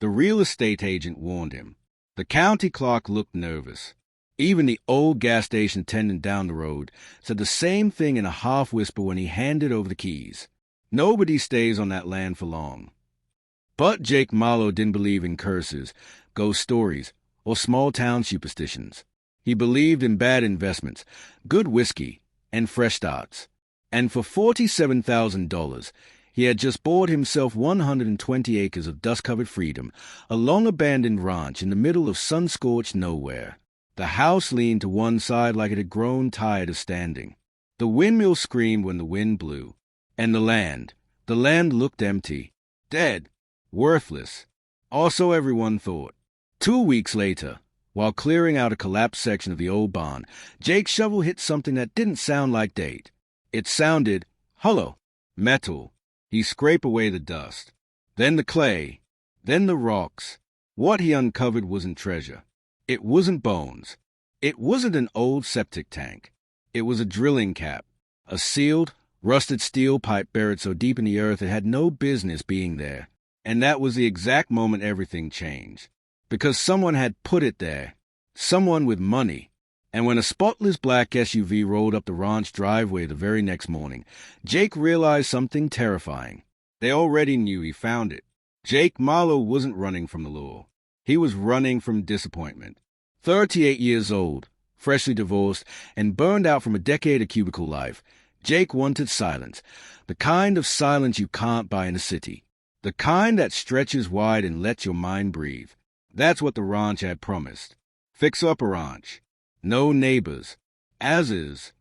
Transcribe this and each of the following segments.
The real estate agent warned him. The county clerk looked nervous. Even the old gas station attendant down the road said the same thing in a half-whisper when he handed over the keys. Nobody stays on that land for long. But Jake Marlowe didn't believe in curses, ghost stories, or small-town superstitions. He believed in bad investments, good whiskey, and fresh starts. And for $47,000, he had just bought himself 120 acres of dust-covered freedom, a long-abandoned ranch in the middle of sun-scorched nowhere. The house leaned to one side like it had grown tired of standing. The windmill screamed when the wind blew. And the land looked empty, dead, worthless. Also, everyone thought. 2 weeks later, while clearing out a collapsed section of the old barn, Jake's shovel hit something that didn't sound like date. It sounded hollow, metal. He scraped away the dust. Then the clay. Then the rocks. What he uncovered wasn't treasure. It wasn't bones. It wasn't an old septic tank. It was a drilling cap, a sealed, rusted steel pipe buried so deep in the earth it had no business being there. And that was the exact moment everything changed. Because someone had put it there. Someone with money. And when a spotless black SUV rolled up the ranch driveway the very next morning, Jake realized something terrifying. They already knew he found it. Jake Marlowe wasn't running from the law. He was running from disappointment. 38 years old, freshly divorced, and burned out from a decade of cubicle life, Jake wanted silence, the kind of silence you can't buy in a city, the kind that stretches wide and lets your mind breathe. That's what the ranch had promised. Fix up a ranch. No neighbors. As is.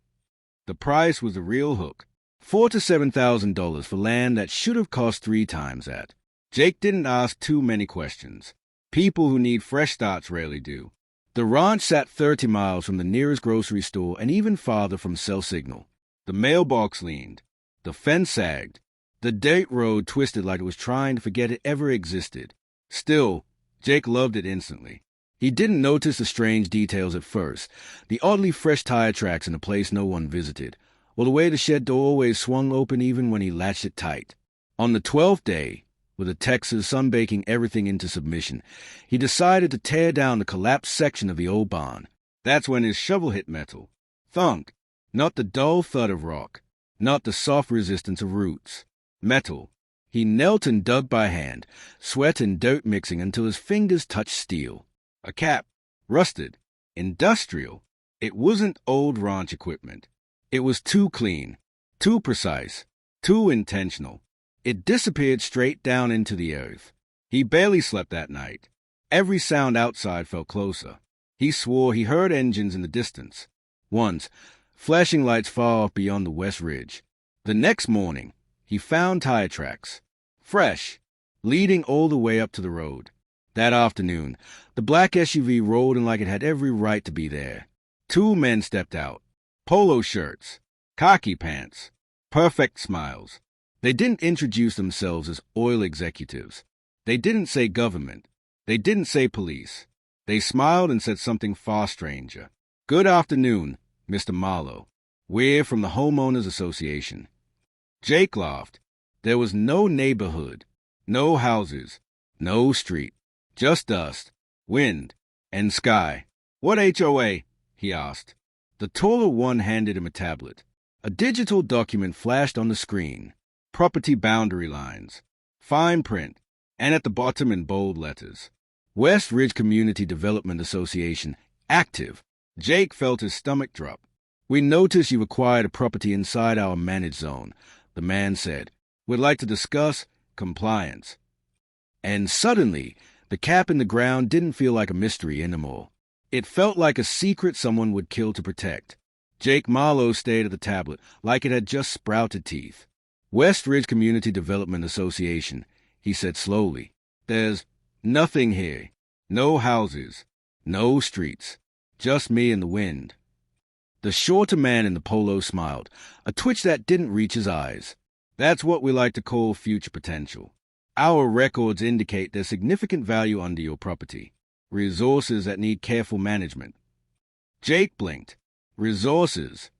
The price was the real hook. $4,000 to $7,000 for land that should have cost 3 times that. Jake didn't ask too many questions. People who need fresh starts rarely do. The ranch sat 30 miles from the nearest grocery store and even farther from cell signal. The mailbox leaned. The fence sagged. The dirt road twisted like it was trying to forget it ever existed. Still, Jake loved it instantly. He didn't notice the strange details at first, the oddly fresh tire tracks in a place no one visited, or the way the shed door always swung open even when he latched it tight. On the 12th day, with the Texas sun baking everything into submission, he decided to tear down the collapsed section of the old barn. That's when his shovel hit metal. Thunk. Not the dull thud of rock. Not the soft resistance of roots. Metal. He knelt and dug by hand, sweat and dirt mixing until his fingers touched steel. A cap. Rusted. Industrial. It wasn't old ranch equipment. It was too clean. Too precise. Too intentional. It disappeared straight down into the earth. He barely slept that night. Every sound outside felt closer. He swore he heard engines in the distance. Once, flashing lights far off beyond the west ridge. The next morning, he found tire tracks. Fresh. Leading all the way up to the road. That afternoon, the black SUV rolled in like it had every right to be there. 2 men stepped out. Polo shirts. Khaki pants. Perfect smiles. They didn't introduce themselves as oil executives. They didn't say government. They didn't say police. They smiled and said something far stranger. Good afternoon, Mr. Marlowe. We're from the Homeowners Association. Jake laughed. There was no neighborhood, no houses, no street. Just dust, wind, and sky. What HOA? He asked. The taller one handed him a tablet. A digital document flashed on the screen. Property boundary lines. Fine print. And at the bottom in bold letters. West Ridge Community Development Association. Active. Jake felt his stomach drop. We noticed you acquired a property inside our managed zone, the man said. We'd like to discuss compliance. And suddenly, the cap in the ground didn't feel like a mystery anymore. It felt like a secret someone would kill to protect. Jake Marlowe stared at the tablet like it had just sprouted teeth. West Ridge Community Development Association, he said slowly. There's nothing here. No houses. No streets. Just me and the wind. The shorter man in the polo smiled, a twitch that didn't reach his eyes. That's what we like to call future potential. Our records indicate there's significant value under your property. Resources that need careful management. Jake blinked. Resources.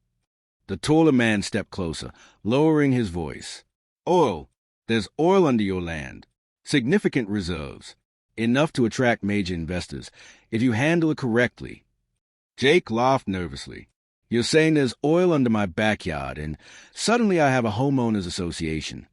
The taller man stepped closer, lowering his voice. Oil. There's oil under your land. Significant reserves. enough to attract major investors, if you handle it correctly. Jake laughed nervously. You're saying there's oil under my backyard, and suddenly I have a homeowners association.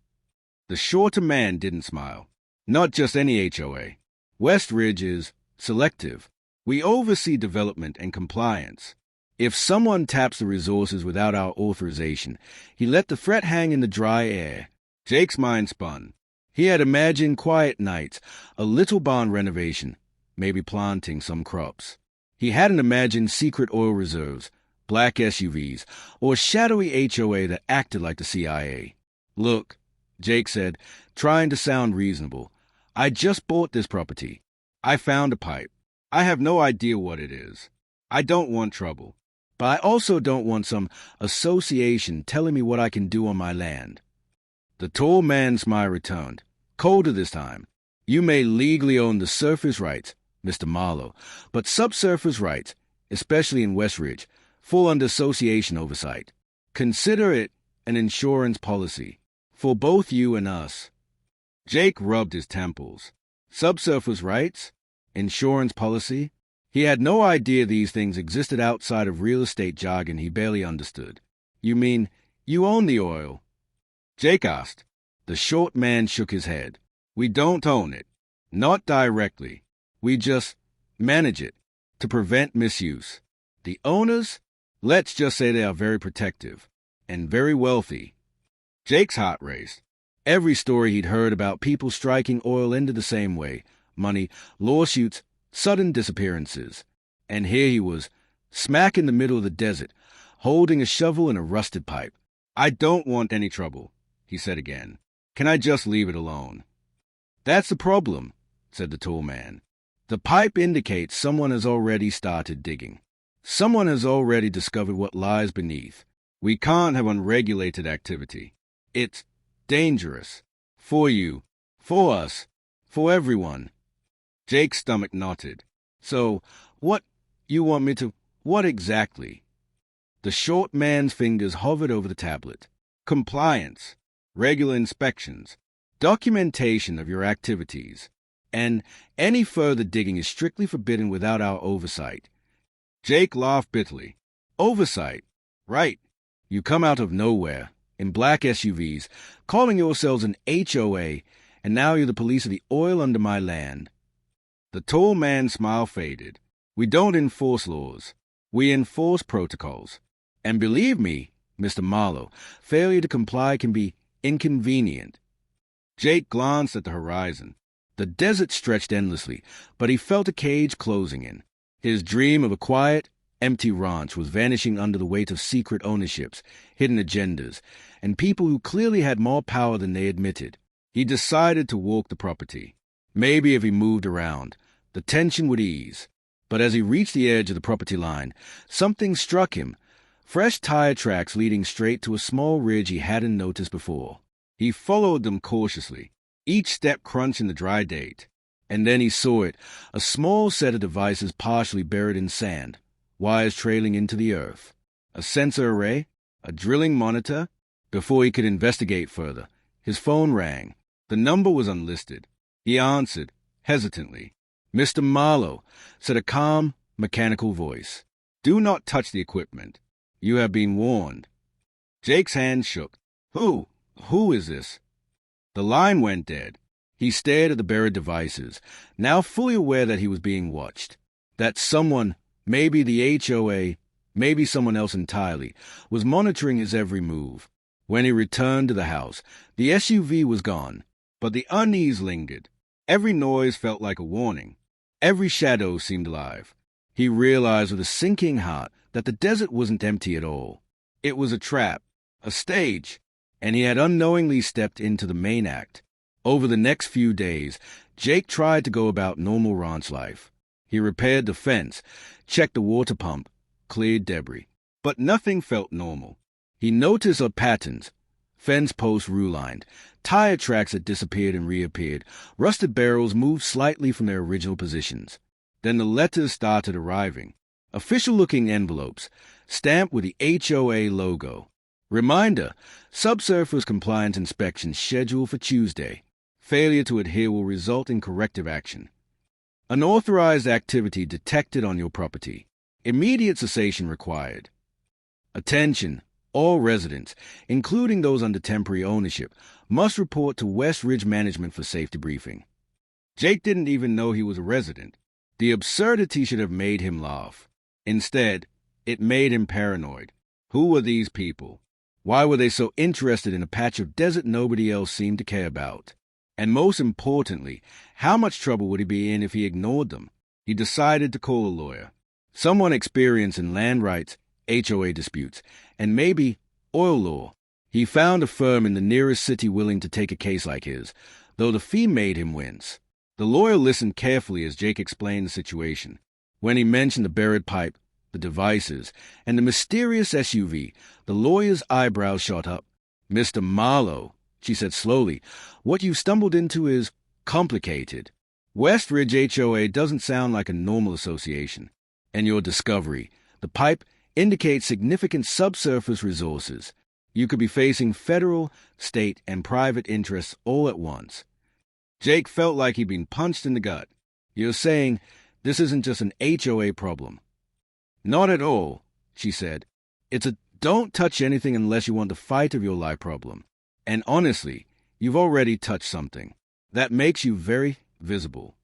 The shorter man didn't smile. Not just any HOA. West Ridge is selective. We oversee development and compliance. If someone taps the resources without our authorization, he let the threat hang in the dry air. Jake's mind spun. He had imagined quiet nights, a little barn renovation, maybe planting some crops. He hadn't imagined secret oil reserves, black SUVs, or shadowy HOA that acted like the CIA. Look, Jake said, trying to sound reasonable, I just bought this property. I found a pipe. I have no idea what it is. I don't want trouble. But I also don't want some association telling me what I can do on my land. The tall man's smile returned, colder this time. You may legally own the surface rights, Mr. Marlowe, but subsurface rights, especially in West Ridge, fall under association oversight. Consider it an insurance policy for both you and us. Jake rubbed his temples. Subsurface rights? Insurance policy? He had no idea these things existed outside of real estate jargon he barely understood. You mean you own the oil? Jake asked. The short man shook his head. We don't own it. Not directly. We just manage it to prevent misuse. The owners? Let's just say they are very protective and very wealthy. Jake's heart raced. Every story he'd heard about people striking oil ended the same way. Money, lawsuits, sudden disappearances. And here he was, smack in the middle of the desert, holding a shovel and a rusted pipe. I don't want any trouble, he said again. Can I just leave it alone? That's the problem, said the tall man. The pipe indicates someone has already started digging. Someone has already discovered what lies beneath. We can't have unregulated activity. It's dangerous. For you, for us, for everyone. Jake's stomach knotted. So, what you want me to... what exactly? The short man's fingers hovered over the tablet. Compliance, regular inspections, documentation of your activities, and any further digging is strictly forbidden without our oversight. Jake laughed bitterly. Oversight? Right. You come out of nowhere, in black SUVs, calling yourselves an HOA, and now you're the police of the oil under my land. The tall man's smile faded. We don't enforce laws. We enforce protocols. And believe me, Mr. Marlowe, failure to comply can be inconvenient. Jake glanced at the horizon. The desert stretched endlessly, but he felt a cage closing in. His dream of a quiet, empty ranch was vanishing under the weight of secret ownerships, hidden agendas, and people who clearly had more power than they admitted. He decided to walk the property. Maybe if he moved around, the tension would ease. But as he reached the edge of the property line, something struck him. Fresh tire tracks leading straight to a small ridge he hadn't noticed before. He followed them cautiously, each step crunching the dry date. And then he saw it, a small set of devices partially buried in sand, wires trailing into the earth. A sensor array, a drilling monitor. Before he could investigate further, his phone rang. The number was unlisted. He answered, hesitantly. Mr. Marlowe, said a calm, mechanical voice. Do not touch the equipment. You have been warned. Jake's hand shook. Who is this? The line went dead. He stared at the buried devices, now fully aware that he was being watched. That someone, maybe the HOA, maybe someone else entirely, was monitoring his every move. When he returned to the house, the SUV was gone, but the unease lingered. Every noise felt like a warning. Every shadow seemed alive. He realized with a sinking heart that the desert wasn't empty at all. It was a trap, a stage, and he had unknowingly stepped into the main act. Over the next few days, Jake tried to go about normal ranch life. He repaired the fence, checked the water pump, cleared debris. But nothing felt normal. He noticed odd patterns. Fence posts relined, tire tracks had disappeared and reappeared, rusted barrels moved slightly from their original positions. Then the letters started arriving. Official-looking envelopes, stamped with the HOA logo. Reminder, subsurface compliance inspection scheduled for Tuesday. Failure to adhere will result in corrective action. Unauthorized activity detected on your property. Immediate cessation required. Attention! All residents, including those under temporary ownership, must report to West Ridge Management for safety briefing. Jake didn't even know he was a resident. The absurdity should have made him laugh. Instead, it made him paranoid. Who were these people? Why were they so interested in a patch of desert nobody else seemed to care about? And most importantly, how much trouble would he be in if he ignored them? He decided to call a lawyer. Someone experienced in land rights, HOA disputes, and maybe oil law. He found a firm in the nearest city willing to take a case like his, though the fee made him wince. The lawyer listened carefully as Jake explained the situation. When he mentioned the buried pipe, the devices, and the mysterious SUV, the lawyer's eyebrows shot up. "Mr. Marlowe," she said slowly, "what you've stumbled into is complicated. West Ridge HOA doesn't sound like a normal association. And your discovery, the pipe, indicates significant subsurface resources. You could be facing federal, state, and private interests all at once." Jake felt like he'd been punched in the gut. "You're saying this isn't just an HOA problem?" "Not at all," she said. "It's a don't touch anything unless you want the fight of your life problem. And honestly, you've already touched something. That makes you very visible."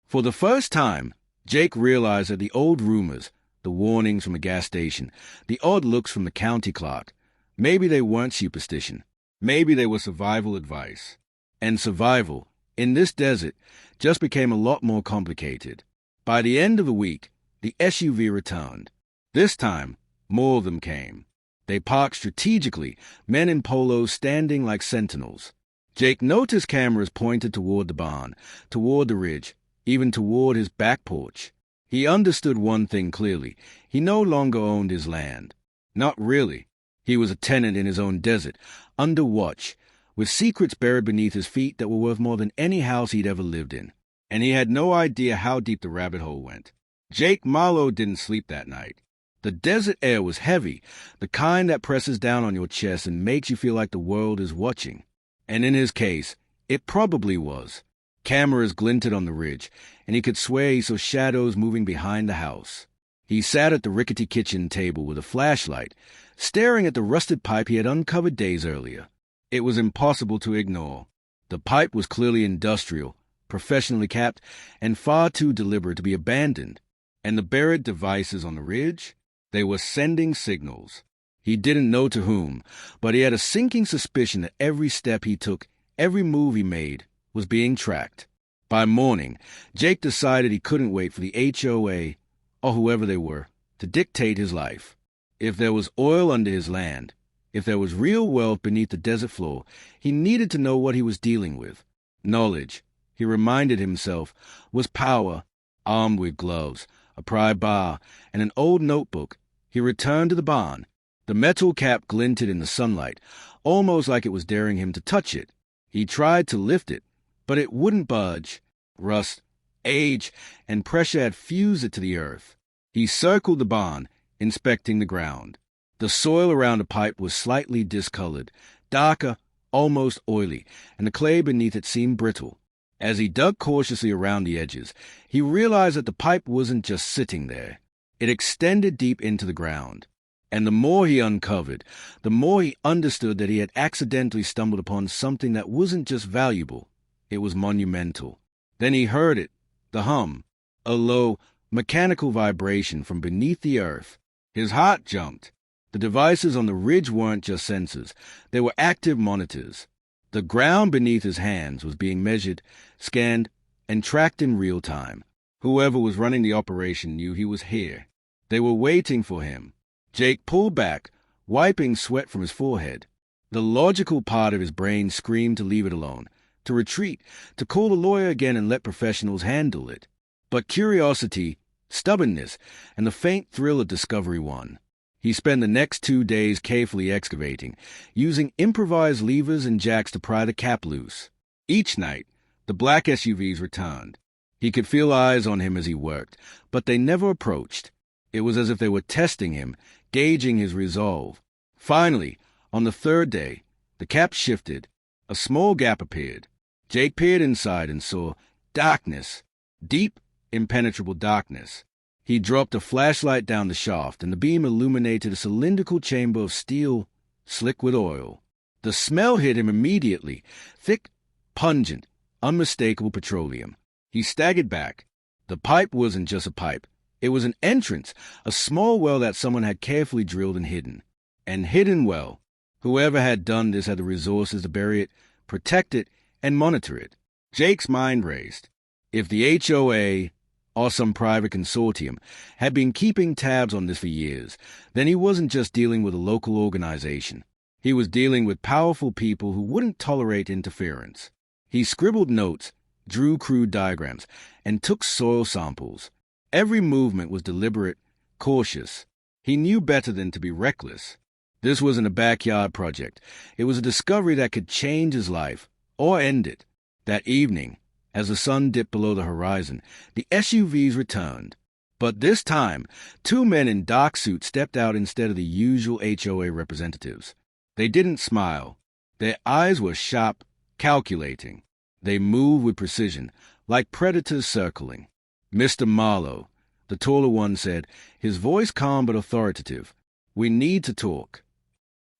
For the first time, Jake realized that the old rumors, the warnings from the gas station, the odd looks from the county clerk, maybe they weren't superstition. Maybe they were survival advice. And survival, in this desert, just became a lot more complicated. By the end of the week, the SUV returned. This time, more of them came. They parked strategically, men in polos standing like sentinels. Jake noticed cameras pointed toward the barn, toward the ridge, even toward his back porch. He understood one thing clearly. He no longer owned his land. Not really. He was a tenant in his own desert, under watch, with secrets buried beneath his feet that were worth more than any house he'd ever lived in. And he had no idea how deep the rabbit hole went. Jake Marlowe didn't sleep that night. The desert air was heavy, the kind that presses down on your chest and makes you feel like the world is watching. And in his case, it probably was. Cameras glinted on the ridge, and he could swear he saw shadows moving behind the house. He sat at the rickety kitchen table with a flashlight, staring at the rusted pipe he had uncovered days earlier. It was impossible to ignore. The pipe was clearly industrial, professionally capped, and far too deliberate to be abandoned. And the buried devices on the ridge? They were sending signals. He didn't know to whom, but he had a sinking suspicion that every step he took, every move he made, was being tracked. By morning, Jake decided he couldn't wait for the HOA, or whoever they were, to dictate his life. If there was oil under his land, if there was real wealth beneath the desert floor, he needed to know what he was dealing with. Knowledge, he reminded himself, was power. Armed with gloves, a pry bar, and an old notebook, he returned to the barn. The metal cap glinted in the sunlight, almost like it was daring him to touch it. He tried to lift it, but it wouldn't budge. Rust, age, and pressure had fused it to the earth. He circled the barn, inspecting the ground. The soil around the pipe was slightly discolored, darker, almost oily, and the clay beneath it seemed brittle. As he dug cautiously around the edges, he realized that the pipe wasn't just sitting there. It extended deep into the ground. And the more he uncovered, the more he understood that he had accidentally stumbled upon something that wasn't just valuable, it was monumental. Then he heard it, the hum, a low, mechanical vibration from beneath the earth. His heart jumped. The devices on the ridge weren't just sensors, they were active monitors. The ground beneath his hands was being measured, scanned, and tracked in real time. Whoever was running the operation knew he was here. They were waiting for him. Jake pulled back, wiping sweat from his forehead. The logical part of his brain screamed to leave it alone, to retreat, to call the lawyer again and let professionals handle it. But curiosity, stubbornness, and the faint thrill of discovery won. He spent the next 2 days carefully excavating, using improvised levers and jacks to pry the cap loose. Each night, the black SUVs returned. He could feel eyes on him as he worked, but they never approached. It was as if they were testing him, gauging his resolve. Finally, on the third day, the cap shifted. A small gap appeared. Jake peered inside and saw darkness, deep, impenetrable darkness. He dropped a flashlight down the shaft, and the beam illuminated a cylindrical chamber of steel, slick with oil. The smell hit him immediately, thick, pungent, unmistakable petroleum. He staggered back. The pipe wasn't just a pipe. It was an entrance, a small well that someone had carefully drilled and hidden. And hidden well. Whoever had done this had the resources to bury it, protect it, and monitor it. Jake's mind raced. If the HOA, or some private consortium, had been keeping tabs on this for years, then he wasn't just dealing with a local organization. He was dealing with powerful people who wouldn't tolerate interference. He scribbled notes, drew crude diagrams, and took soil samples. Every movement was deliberate, cautious. He knew better than to be reckless. This wasn't a backyard project. It was a discovery that could change his life, or end it. That evening, as the sun dipped below the horizon, the SUVs returned. But this time, 2 men in dark suits stepped out instead of the usual HOA representatives. They didn't smile. Their eyes were sharp, calculating. They moved with precision, like predators circling. Mr. Marlowe, the taller one said, his voice calm but authoritative. "We need to talk."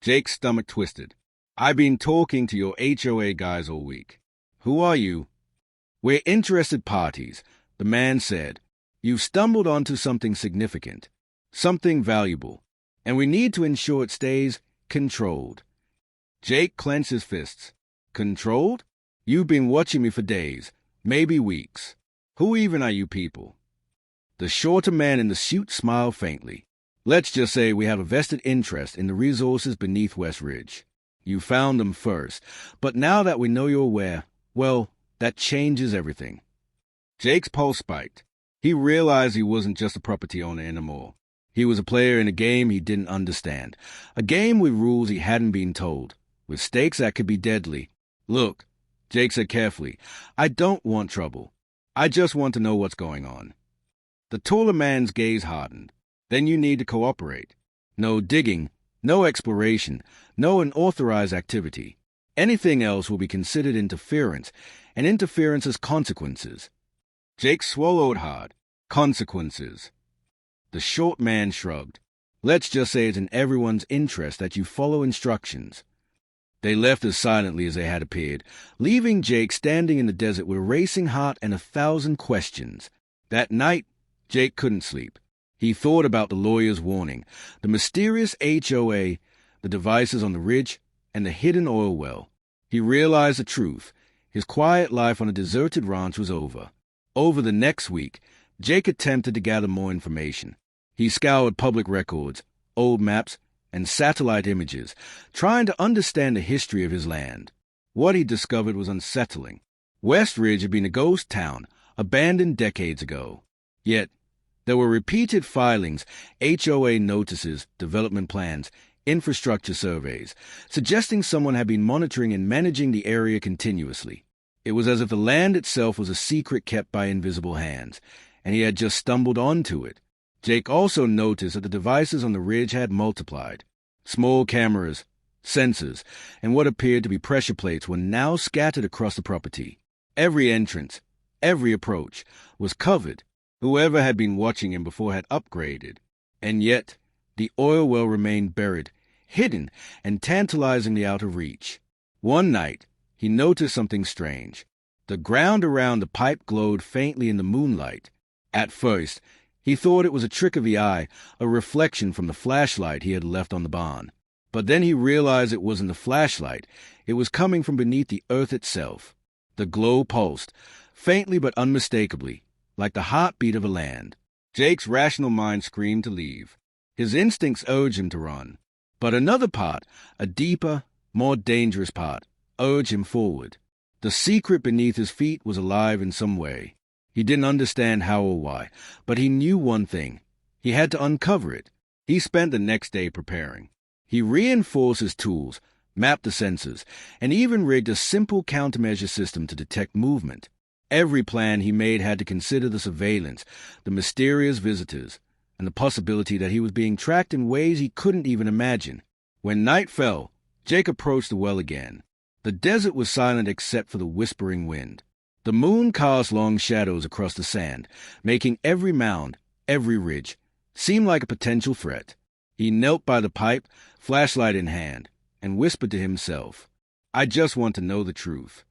Jake's stomach twisted. "I've been talking to your HOA guys all week." "Who are you?" "We're interested parties," the man said. "You've stumbled onto something significant, something valuable, and we need to ensure it stays controlled." Jake clenched his fists. "Controlled? You've been watching me for days, maybe weeks. Who even are you people?" The shorter man in the suit smiled faintly. "Let's just say we have a vested interest in the resources beneath West Ridge. You found them first, but now that we know you're aware, well, that changes everything." Jake's pulse spiked. He realized he wasn't just a property owner anymore. He was a player in a game he didn't understand, a game with rules he hadn't been told, with stakes that could be deadly. "Look," Jake said carefully, "I don't want trouble. I just want to know what's going on." The taller man's gaze hardened. "Then you need to cooperate. No digging, no exploration, no unauthorized activity. Anything else will be considered interference, and interference has consequences." Jake swallowed hard. Consequences. The short man shrugged. "Let's just say it's in everyone's interest that you follow instructions." They left as silently as they had appeared, leaving Jake standing in the desert with a racing heart and 1,000 questions. That night, Jake couldn't sleep. He thought about the lawyer's warning, the mysterious HOA, the devices on the ridge, and the hidden oil well. He realized the truth. His quiet life on a deserted ranch was over. Over the next week, Jake attempted to gather more information. He scoured public records, old maps, and satellite images, trying to understand the history of his land. What he discovered was unsettling. West Ridge had been a ghost town, abandoned decades ago. Yet, there were repeated filings, HOA notices, development plans, infrastructure surveys, suggesting someone had been monitoring and managing the area continuously. It was as if the land itself was a secret kept by invisible hands, and he had just stumbled onto it. Jake also noticed that the devices on the ridge had multiplied. Small cameras, sensors, and what appeared to be pressure plates were now scattered across the property. Every entrance, every approach, was covered. Whoever had been watching him before had upgraded. And yet, the oil well remained buried, hidden, and tantalizingly out of reach. One night, he noticed something strange. The ground around the pipe glowed faintly in the moonlight. At first, he thought it was a trick of the eye, a reflection from the flashlight he had left on the barn. But then he realized it wasn't the flashlight. It was coming from beneath the earth itself. The glow pulsed, faintly but unmistakably, like the heartbeat of a land. Jake's rational mind screamed to leave. His instincts urged him to run. But another part, a deeper, more dangerous part, urged him forward. The secret beneath his feet was alive in some way. He didn't understand how or why, but he knew one thing. He had to uncover it. He spent the next day preparing. He reinforced his tools, mapped the sensors, and even rigged a simple countermeasure system to detect movement. Every plan he made had to consider the surveillance, the mysterious visitors, and the possibility that he was being tracked in ways he couldn't even imagine. When night fell, Jake approached the well again. The desert was silent except for the whispering wind. The moon cast long shadows across the sand, making every mound, every ridge, seem like a potential threat. He knelt by the pipe, flashlight in hand, and whispered to himself, "I just want to know the truth."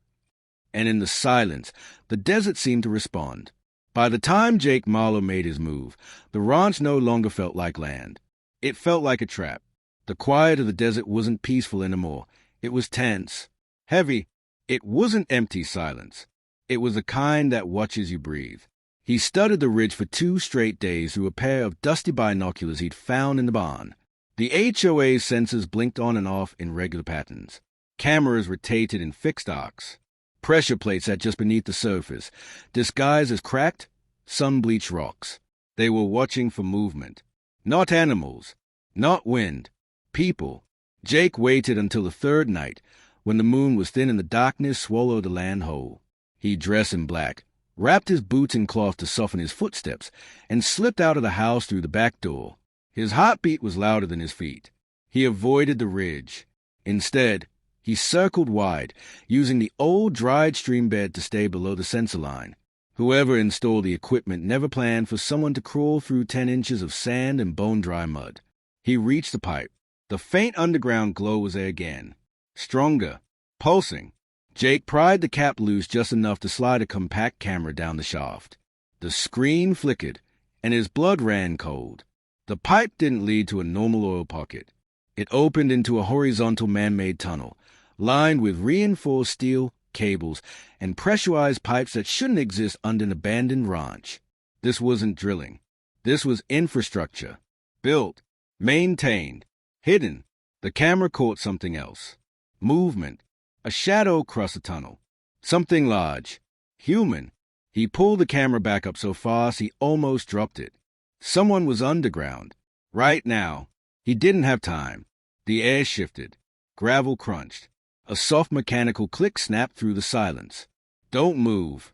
And in the silence, the desert seemed to respond. By the time Jake Marlowe made his move, the ranch no longer felt like land. It felt like a trap. The quiet of the desert wasn't peaceful anymore. It was tense, heavy. It wasn't empty silence. It was the kind that watches you breathe. He studied the ridge for 2 straight days through a pair of dusty binoculars he'd found in the barn. The HOA sensors blinked on and off in regular patterns. Cameras rotated in fixed arcs. Pressure plates sat just beneath the surface, disguised as cracked, sun-bleached rocks. They were watching for movement. Not animals, not wind, people. Jake waited until the 3rd night, when the moon was thin and the darkness swallowed the land whole. He dressed in black, wrapped his boots in cloth to soften his footsteps, and slipped out of the house through the back door. His heartbeat was louder than his feet. He avoided the ridge. Instead, he circled wide, using the old dried stream bed to stay below the sensor line. Whoever installed the equipment never planned for someone to crawl through 10 inches of sand and bone-dry mud. He reached the pipe. The faint underground glow was there again. Stronger, pulsing. Jake pried the cap loose just enough to slide a compact camera down the shaft. The screen flickered, and his blood ran cold. The pipe didn't lead to a normal oil pocket. It opened into a horizontal man-made tunnel, lined with reinforced steel, cables, and pressurized pipes that shouldn't exist under an abandoned ranch. This wasn't drilling. This was infrastructure. Built, maintained, hidden. The camera caught something else. Movement. A shadow crossed the tunnel. Something large. Human. He pulled the camera back up so fast he almost dropped it. Someone was underground. Right now. He didn't have time. The air shifted. Gravel crunched. A soft mechanical click snapped through the silence. "Don't move."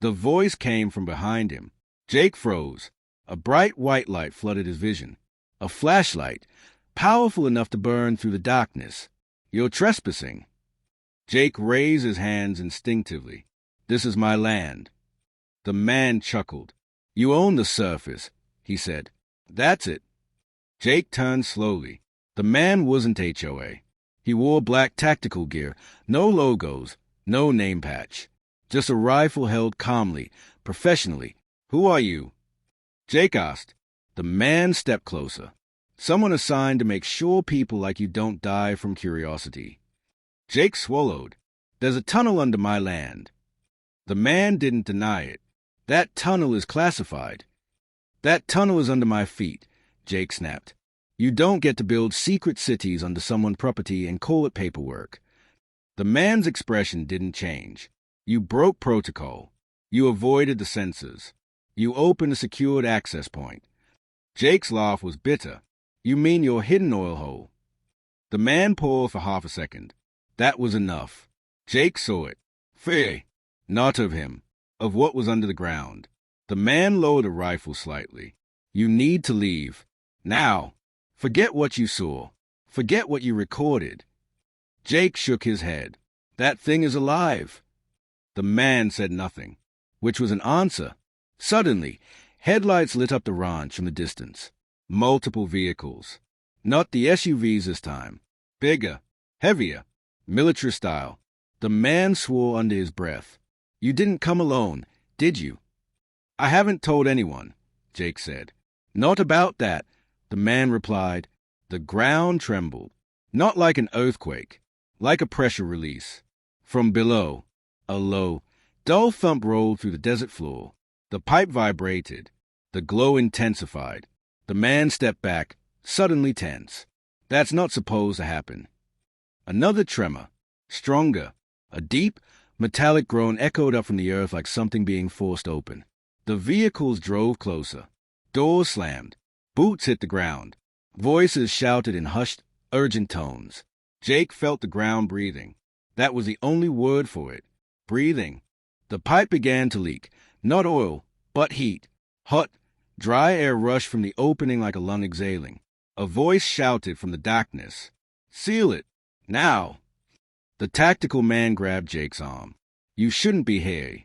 The voice came from behind him. Jake froze. A bright white light flooded his vision. A flashlight, powerful enough to burn through the darkness. "You're trespassing." Jake raised his hands instinctively. "This is my land." The man chuckled. "You own the surface," he said. "That's it." Jake turned slowly. The man wasn't HOA. He wore black tactical gear, no logos, no name patch. Just a rifle held calmly, professionally. "Who are you?" Jake asked. The man stepped closer. "Someone assigned to make sure people like you don't die from curiosity." Jake swallowed. "There's a tunnel under my land." The man didn't deny it. "That tunnel is classified." "That tunnel is under my feet," Jake snapped. "You don't get to build secret cities under someone's property and call it paperwork." The man's expression didn't change. "You broke protocol. You avoided the sensors. You opened a secured access point." Jake's laugh was bitter. "You mean your hidden oil hole?" The man paused for half a second. That was enough. Jake saw it. Fear. Not of him. Of what was under the ground. The man lowered a rifle slightly. "You need to leave. Now. Forget what you saw. Forget what you recorded." Jake shook his head. "That thing is alive." The man said nothing, which was an answer. Suddenly, headlights lit up the ranch from the distance. Multiple vehicles. Not the SUVs this time. Bigger, heavier, military style. The man swore under his breath. "You didn't come alone, did you?" "I haven't told anyone," Jake said. "Not about that," the man replied. The ground trembled. Not like an earthquake, like a pressure release. From below, a low, dull thump rolled through the desert floor. The pipe vibrated. The glow intensified. The man stepped back, suddenly tense. That's not supposed to happen. Another tremor. Stronger. A deep, metallic groan echoed up from the earth like something being forced open. The vehicles drove closer. Doors slammed. Boots hit the ground. Voices shouted in hushed, urgent tones. Jake felt the ground breathing. That was the only word for it. Breathing. The pipe began to leak. Not oil, but heat. Hot, dry air rushed from the opening like a lung exhaling. A voice shouted from the darkness. "Seal it. Now." The tactical man grabbed Jake's arm. You shouldn't be here.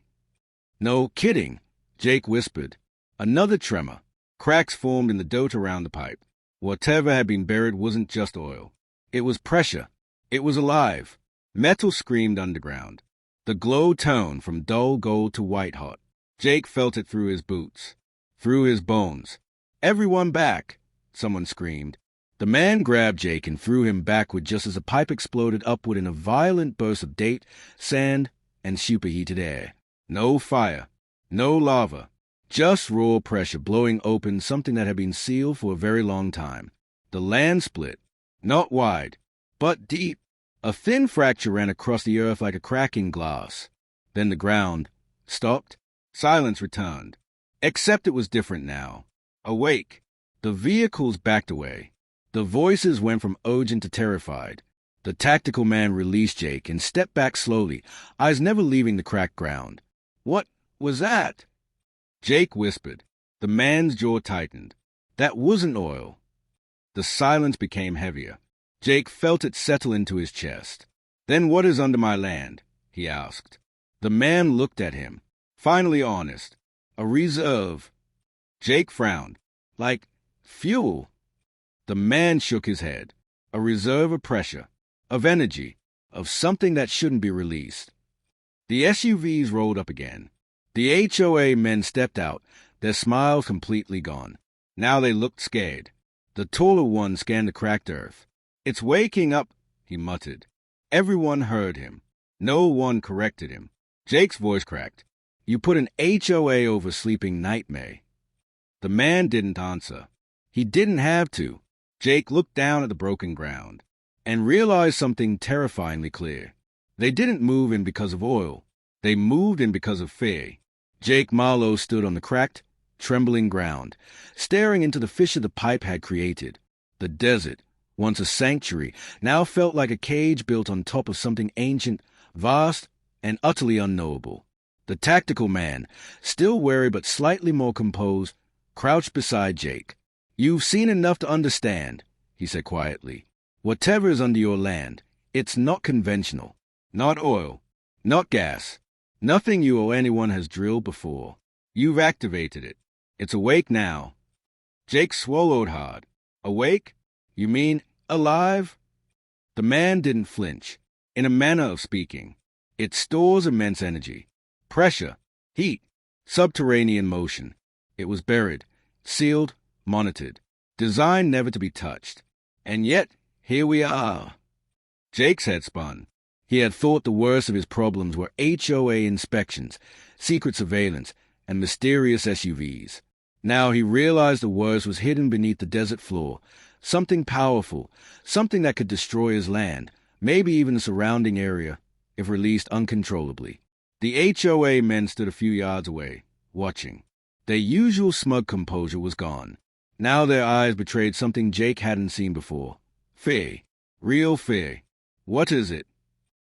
No kidding, Jake whispered. Another tremor. Cracks formed in the dirt around the pipe. Whatever had been buried wasn't just oil. It was pressure. It was alive. Metal screamed underground. The glow toned from dull gold to white hot. Jake felt it through his boots, through his bones. Everyone back, someone screamed. The man grabbed Jake and threw him backward just as the pipe exploded upward in a violent burst of date, sand, and superheated air. No fire, no lava, just raw pressure blowing open something that had been sealed for a very long time. The land split, not wide, but deep. A thin fracture ran across the earth like a crack in glass. Then the ground stopped. Silence returned. Except it was different now. Awake. The vehicles backed away. The voices went from urgent to terrified. The tactical man released Jake and stepped back slowly, eyes never leaving the cracked ground. What was that? Jake whispered. The man's jaw tightened. That wasn't oil. The silence became heavier. Jake felt it settle into his chest. Then what is under my land? He asked. The man looked at him, finally honest. A reserve. Jake frowned. Like fuel. The man shook his head. A reserve of pressure, of energy, of something that shouldn't be released. The SUVs rolled up again. The HOA men stepped out, their smiles completely gone. Now they looked scared. The taller one scanned the cracked earth. It's waking up, he muttered. Everyone heard him. No one corrected him. Jake's voice cracked. You put an HOA over sleeping nightmare. The man didn't answer. He didn't have to. Jake looked down at the broken ground and realized something terrifyingly clear. They didn't move in because of oil. They moved in because of fear. Jake Marlowe stood on the cracked, trembling ground, staring into the fissure the pipe had created. The desert, once a sanctuary, now felt like a cage built on top of something ancient, vast, and utterly unknowable. The tactical man, still wary but slightly more composed, crouched beside Jake. You've seen enough to understand, he said quietly. Whatever is under your land, it's not conventional. Not oil, not gas, nothing you or anyone has drilled before. You've activated it. It's awake now. Jake swallowed hard. Awake? You mean alive? The man didn't flinch. In a manner of speaking, it stores immense energy. Pressure, heat, subterranean motion. It was buried, sealed, monitored, designed never to be touched. And yet, here we are. Jake's head spun. He had thought the worst of his problems were HOA inspections, secret surveillance, and mysterious SUVs. Now he realized the worst was hidden beneath the desert floor, something powerful, something that could destroy his land, maybe even the surrounding area, if released uncontrollably. The HOA men stood a few yards away, watching. Their usual smug composure was gone. Now their eyes betrayed something Jake hadn't seen before. Fear. Real fear. What is it?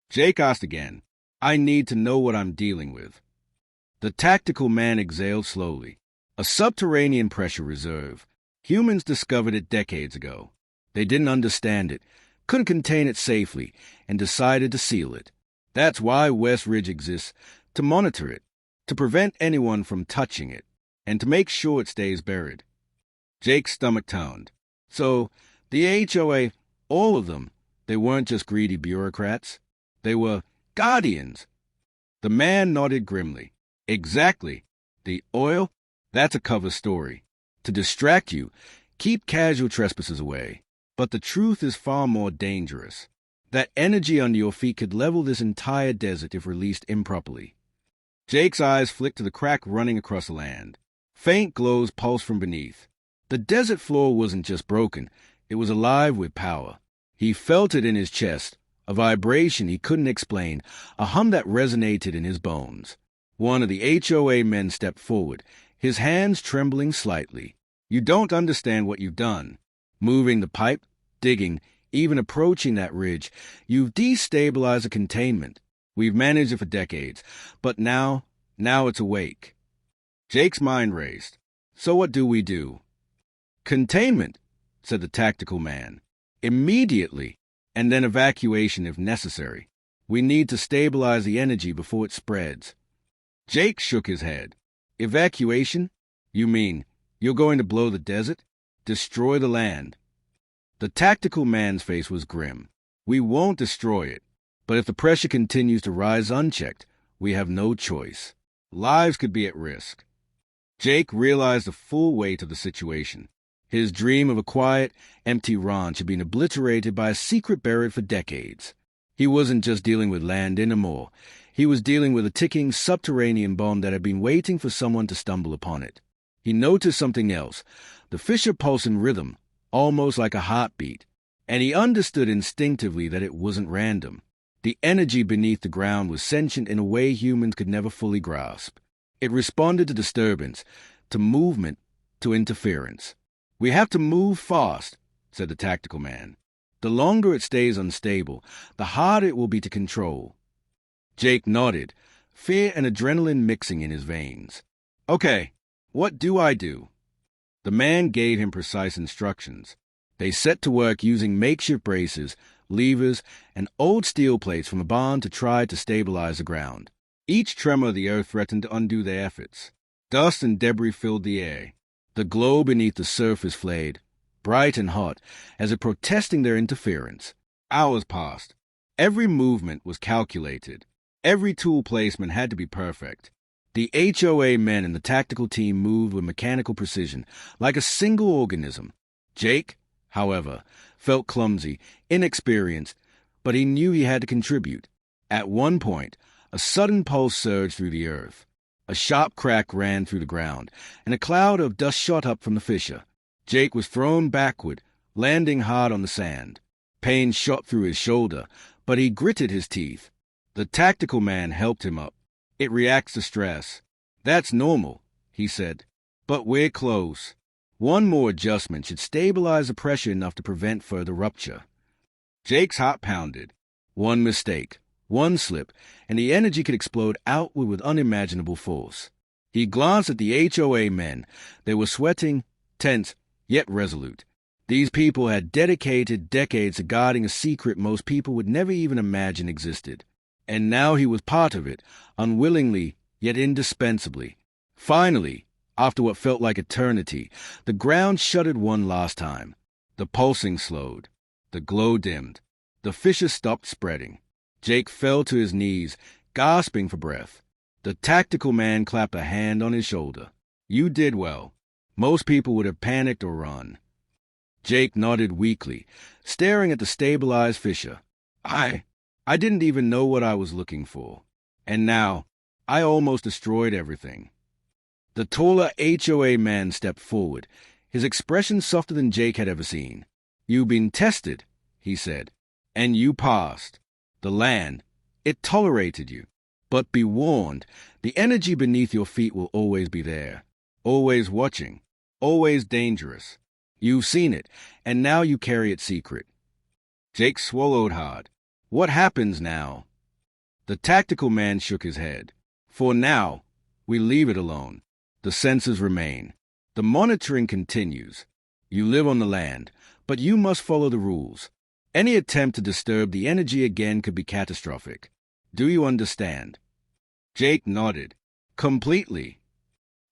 Jake asked again. I need to know what I'm dealing with. The tactical man exhaled slowly. A subterranean pressure reserve. Humans discovered it decades ago. They didn't understand it, couldn't contain it safely, and decided to seal it. That's why West Ridge exists, to monitor it, to prevent anyone from touching it, and to make sure it stays buried. Jake's stomach turned. So, the HOA, all of them, they weren't just greedy bureaucrats. They were guardians. The man nodded grimly. Exactly. The oil? That's a cover story. To distract you, keep casual trespassers away. But the truth is far more dangerous. That energy under your feet could level this entire desert if released improperly. Jake's eyes flicked to the crack running across the land. Faint glows pulsed from beneath. The desert floor wasn't just broken, it was alive with power. He felt it in his chest, a vibration he couldn't explain, a hum that resonated in his bones. One of the HOA men stepped forward, his hands trembling slightly. You don't understand what you've done. Moving the pipe, digging, even approaching that ridge, you've destabilized a containment. We've managed it for decades, but now it's awake. Jake's mind raced. So what do we do? Containment, said the tactical man. Immediately, and then evacuation if necessary. We need to stabilize the energy before it spreads. Jake shook his head. Evacuation? You mean you're going to blow the desert? Destroy the land? The tactical man's face was grim. We won't destroy it, but if the pressure continues to rise unchecked, we have no choice. Lives could be at risk. Jake realized the full weight of the situation. His dream of a quiet, empty ranch had been obliterated by a secret buried for decades. He wasn't just dealing with land anymore. He was dealing with a ticking subterranean bomb that had been waiting for someone to stumble upon it. He noticed something else, the fissure pulse in rhythm, almost like a heartbeat, and he understood instinctively that it wasn't random. The energy beneath the ground was sentient in a way humans could never fully grasp. It responded to disturbance, to movement, to interference. We have to move fast, said the tactical man. The longer it stays unstable, the harder it will be to control. Jake nodded, fear and adrenaline mixing in his veins. Okay, what do I do? The man gave him precise instructions. They set to work using makeshift braces, levers, and old steel plates from a barn to try to stabilize the ground. Each tremor of the earth threatened to undo their efforts. Dust and debris filled the air. The glow beneath the surface flared, bright and hot, as if protesting their interference. Hours passed. Every movement was calculated. Every tool placement had to be perfect. The HOA men and the tactical team moved with mechanical precision, like a single organism. Jake, however, felt clumsy, inexperienced, but he knew he had to contribute. At one point, a sudden pulse surged through the earth. A sharp crack ran through the ground, and a cloud of dust shot up from the fissure. Jake was thrown backward, landing hard on the sand. Pain shot through his shoulder, but he gritted his teeth. The tactical man helped him up. It reacts to stress. That's normal, he said. But we're close. One more adjustment should stabilize the pressure enough to prevent further rupture. Jake's heart pounded. One mistake, one slip, and the energy could explode outward with unimaginable force. He glanced at the HOA men. They were sweating, tense, yet resolute. These people had dedicated decades to guarding a secret most people would never even imagine existed. And now he was part of it, unwillingly, yet indispensably. Finally, after what felt like eternity, the ground shuddered one last time. The pulsing slowed. The glow dimmed. The fissure stopped spreading. Jake fell to his knees, gasping for breath. The tactical man clapped a hand on his shoulder. You did well. Most people would have panicked or run. Jake nodded weakly, staring at the stabilized fissure. I didn't even know what I was looking for. And now, I almost destroyed everything. The taller HOA man stepped forward, his expression softer than Jake had ever seen. You've been tested, he said, and you passed. The land, it tolerated you. But be warned, the energy beneath your feet will always be there, always watching, always dangerous. You've seen it, and now you carry it secret. Jake swallowed hard. What happens now? The tactical man shook his head. For now, we leave it alone. The sensors remain. The monitoring continues. You live on the land, but you must follow the rules. Any attempt to disturb the energy again could be catastrophic. Do you understand? Jake nodded. Completely.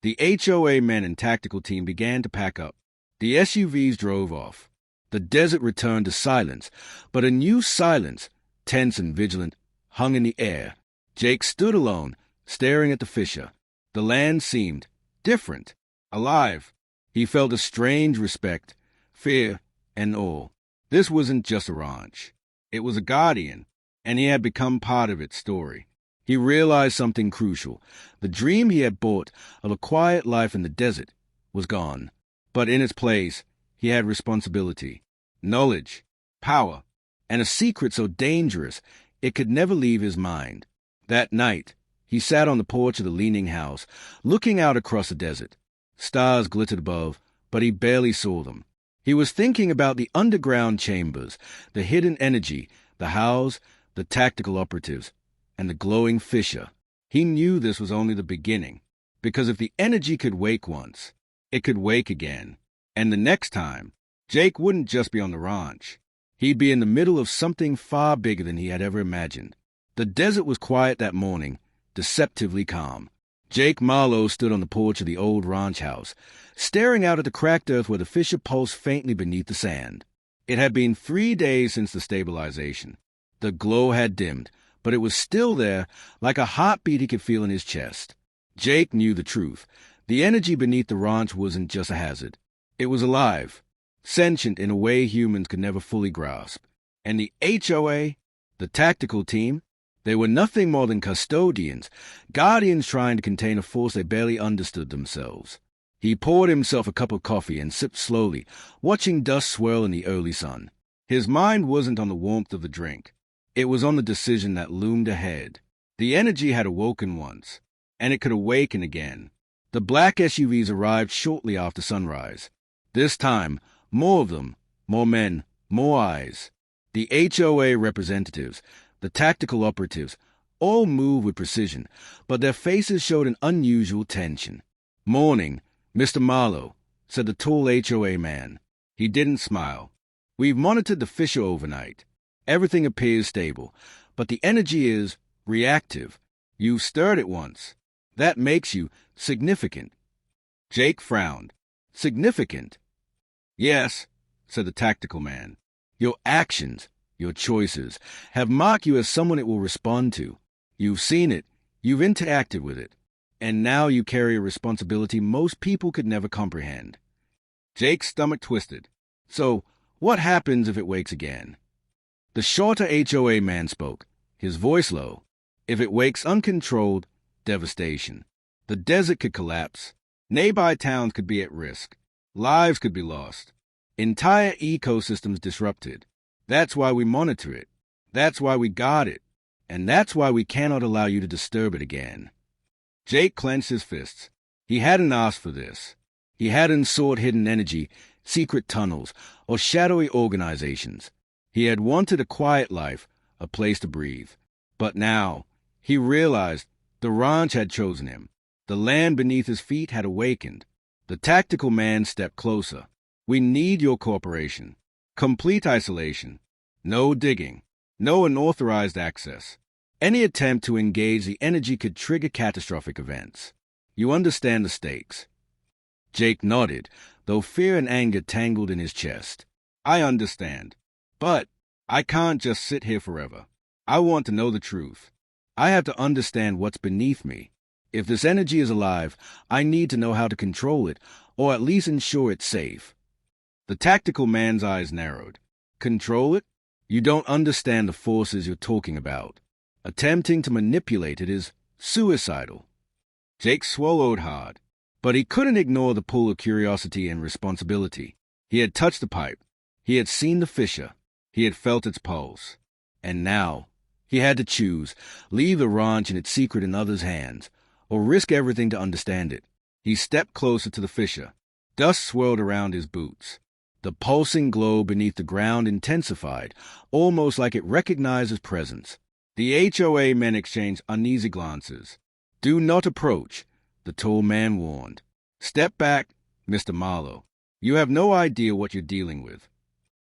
The HOA men and tactical team began to pack up. The SUVs drove off. The desert returned to silence, but a new silence, tense and vigilant, hung in the air. Jake stood alone, staring at the fissure. The land seemed different, alive. He felt a strange respect, fear, and awe. This wasn't just a ranch. It was a guardian, and he had become part of its story. He realized something crucial. The dream he had bought of a quiet life in the desert was gone. But in its place, he had responsibility, knowledge, power, and a secret so dangerous it could never leave his mind. That night, he sat on the porch of the leaning house, looking out across the desert. Stars glittered above, but he barely saw them. He was thinking about the underground chambers, the hidden energy, the house, the tactical operatives, and the glowing fissure. He knew this was only the beginning, because if the energy could wake once, it could wake again. And the next time, Jake wouldn't just be on the ranch. He'd be in the middle of something far bigger than he had ever imagined. The desert was quiet that morning, deceptively calm. Jake Marlowe stood on the porch of the old ranch house, staring out at the cracked earth where the fissure pulsed faintly beneath the sand. It had been 3 days since the stabilization. The glow had dimmed, but it was still there, like a heartbeat he could feel in his chest. Jake knew the truth. The energy beneath the ranch wasn't just a hazard. It was alive, sentient in a way humans could never fully grasp. And the HOA, the tactical team, they were nothing more than custodians, guardians trying to contain a force they barely understood themselves. He poured himself a cup of coffee and sipped slowly, watching dust swirl in the early sun. His mind wasn't on the warmth of the drink. It was on the decision that loomed ahead. The energy had awoken once, and it could awaken again. The black SUVs arrived shortly after sunrise. This time, more of them, more men, more eyes. The HOA representatives, the tactical operatives, all moved with precision, but their faces showed an unusual tension. "Morning, Mr. Marlowe," said the tall HOA man. He didn't smile. "We've monitored the fissure overnight. Everything appears stable, but the energy is reactive. You've stirred it once. That makes you significant." Jake frowned. "Significant?" "Yes," said the tactical man. "Your actions, your choices, have marked you as someone it will respond to. You've seen it, you've interacted with it, and now you carry a responsibility most people could never comprehend." Jake's stomach twisted. "So, what happens if it wakes again?" The shorter HOA man spoke, his voice low. "If it wakes uncontrolled, devastation. The desert could collapse. Nearby towns could be at risk. Lives could be lost. Entire ecosystems disrupted. That's why we monitor it. That's why we guard it. And that's why we cannot allow you to disturb it again." Jake clenched his fists. He hadn't asked for this. He hadn't sought hidden energy, secret tunnels, or shadowy organizations. He had wanted a quiet life, a place to breathe. But now, he realized the ranch had chosen him. The land beneath his feet had awakened. The tactical man stepped closer. "We need your cooperation. Complete isolation. No digging. No unauthorized access. Any attempt to engage the energy could trigger catastrophic events. You understand the stakes?" Jake nodded, though fear and anger tangled in his chest. "I understand. But I can't just sit here forever. I want to know the truth. I have to understand what's beneath me. If this energy is alive, I need to know how to control it, or at least ensure it's safe." The tactical man's eyes narrowed. "Control it? You don't understand the forces you're talking about. Attempting to manipulate it is suicidal." Jake swallowed hard, but he couldn't ignore the pull of curiosity and responsibility. He had touched the pipe. He had seen the fissure. He had felt its pulse. And now, he had to choose, leave the ranch and its secret in others' hands, or risk everything to understand it. He stepped closer to the fissure. Dust swirled around his boots. The pulsing glow beneath the ground intensified, almost like it recognized his presence. The HOA men exchanged uneasy glances. "Do not approach," the tall man warned. "Step back, Mr. Marlowe. You have no idea what you're dealing with."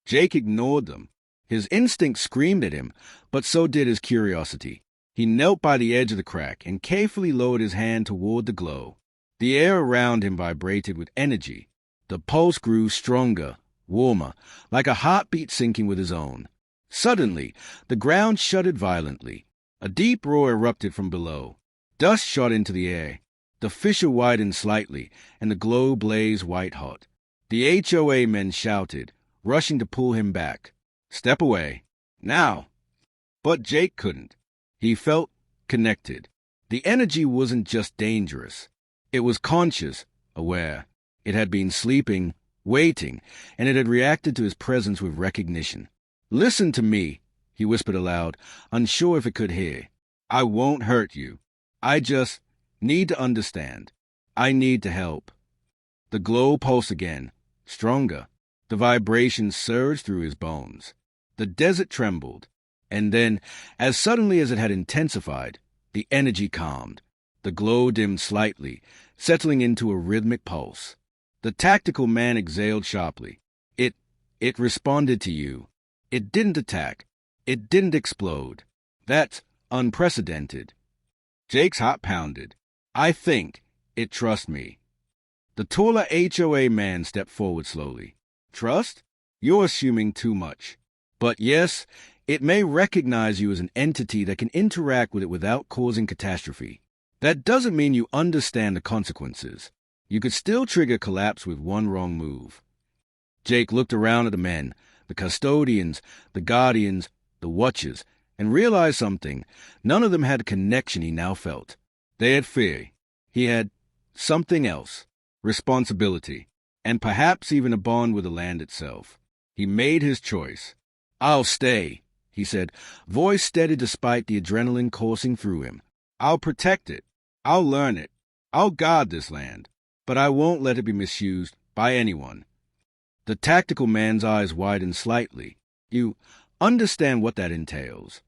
Jake ignored them. His instinct screamed at him, but so did his curiosity. He knelt by the edge of the crack and carefully lowered his hand toward the glow. The air around him vibrated with energy. The pulse grew stronger, warmer, like a heartbeat syncing with his own. Suddenly, the ground shuddered violently. A deep roar erupted from below. Dust shot into the air. The fissure widened slightly, and the glow blazed white-hot. The HOA men shouted, rushing to pull him back. "Step away. Now!" But Jake couldn't. He felt connected. The energy wasn't just dangerous. It was conscious, aware. It had been sleeping, waiting, and it had reacted to his presence with recognition. "Listen to me," he whispered aloud, unsure if it could hear. "I won't hurt you. I just need to understand. I need to help." The glow pulsed again, stronger. The vibrations surged through his bones. The desert trembled. And then, as suddenly as it had intensified, the energy calmed. The glow dimmed slightly, settling into a rhythmic pulse. The tactical man exhaled sharply. It responded to you. It didn't attack. It didn't explode. That's unprecedented. Jake's heart pounded. I think it trusts me. The taller HOA man stepped forward slowly. Trust? You're assuming too much. But yes, it may recognize you as an entity that can interact with it without causing catastrophe. That doesn't mean you understand the consequences. You could still trigger collapse with one wrong move. Jake looked around at the men, the custodians, the guardians, the watchers, and realized something. None of them had a connection he now felt. They had fear. He had something else, responsibility, and perhaps even a bond with the land itself. He made his choice. I'll stay, he said, voice steady despite the adrenaline coursing through him. I'll protect it. I'll learn it. I'll guard this land. But I won't let it be misused by anyone. The tactical man's eyes widened slightly. You understand what that entails?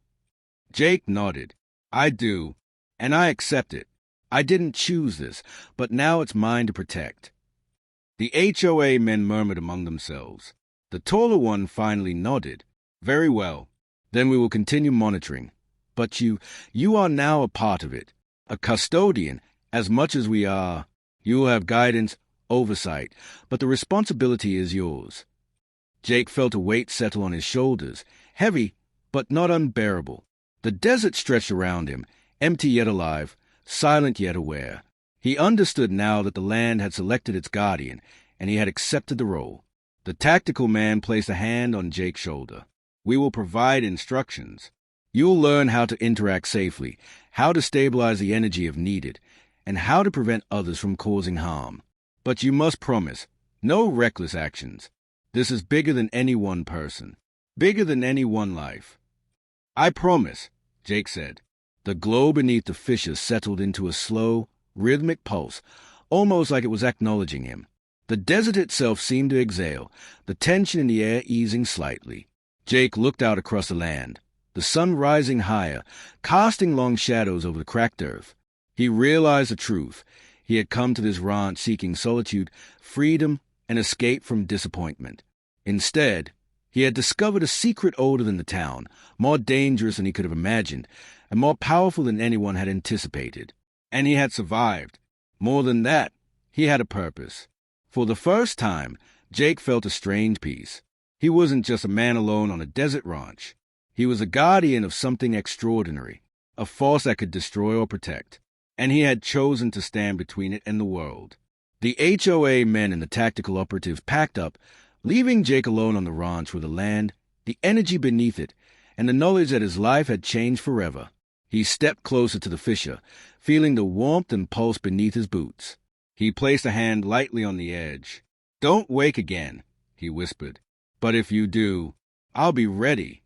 Jake nodded. I do, and I accept it. I didn't choose this, but now it's mine to protect. The HOA men murmured among themselves. The taller one finally nodded. Very well. Then we will continue monitoring. But you are now a part of it. A custodian, as much as we are. You will have guidance, oversight, but the responsibility is yours. Jake felt a weight settle on his shoulders, heavy, but not unbearable. The desert stretched around him, empty yet alive, silent yet aware. He understood now that the land had selected its guardian, and he had accepted the role. The tactical man placed a hand on Jake's shoulder. We will provide instructions. You'll learn how to interact safely, how to stabilize the energy if needed, and how to prevent others from causing harm. But you must promise, no reckless actions. This is bigger than any one person, bigger than any one life. I promise, Jake said. The glow beneath the fissure settled into a slow, rhythmic pulse, almost like it was acknowledging him. The desert itself seemed to exhale, the tension in the air easing slightly. Jake looked out across the land, the sun rising higher, casting long shadows over the cracked earth. He realized the truth. He had come to this ranch seeking solitude, freedom, and escape from disappointment. Instead, he had discovered a secret older than the town, more dangerous than he could have imagined, and more powerful than anyone had anticipated. And he had survived. More than that, he had a purpose. For the first time, Jake felt a strange peace. He wasn't just a man alone on a desert ranch. He was a guardian of something extraordinary, a force that could destroy or protect. And he had chosen to stand between it and the world. The HOA men and the tactical operatives packed up, leaving Jake alone on the ranch with the land, the energy beneath it, and the knowledge that his life had changed forever. He stepped closer to the fissure, feeling the warmth and pulse beneath his boots. He placed a hand lightly on the edge. Don't wake again, he whispered. But if you do, I'll be ready.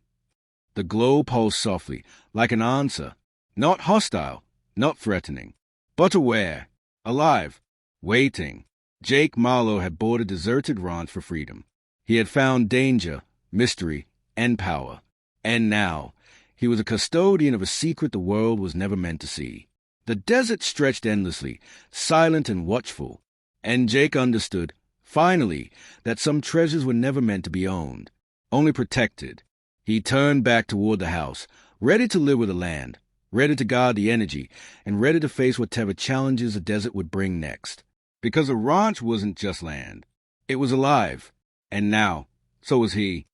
The glow pulsed softly, like an answer, not hostile, not threatening, but aware, alive, waiting. Jake Marlowe had bought a deserted ranch for freedom. He had found danger, mystery, and power. And now, he was a custodian of a secret the world was never meant to see. The desert stretched endlessly, silent and watchful. And Jake understood, finally, that some treasures were never meant to be owned, only protected. He turned back toward the house, ready to live with the land, ready to guard the energy, and ready to face whatever challenges the desert would bring next. Because a ranch wasn't just land. It was alive. And now, so was he.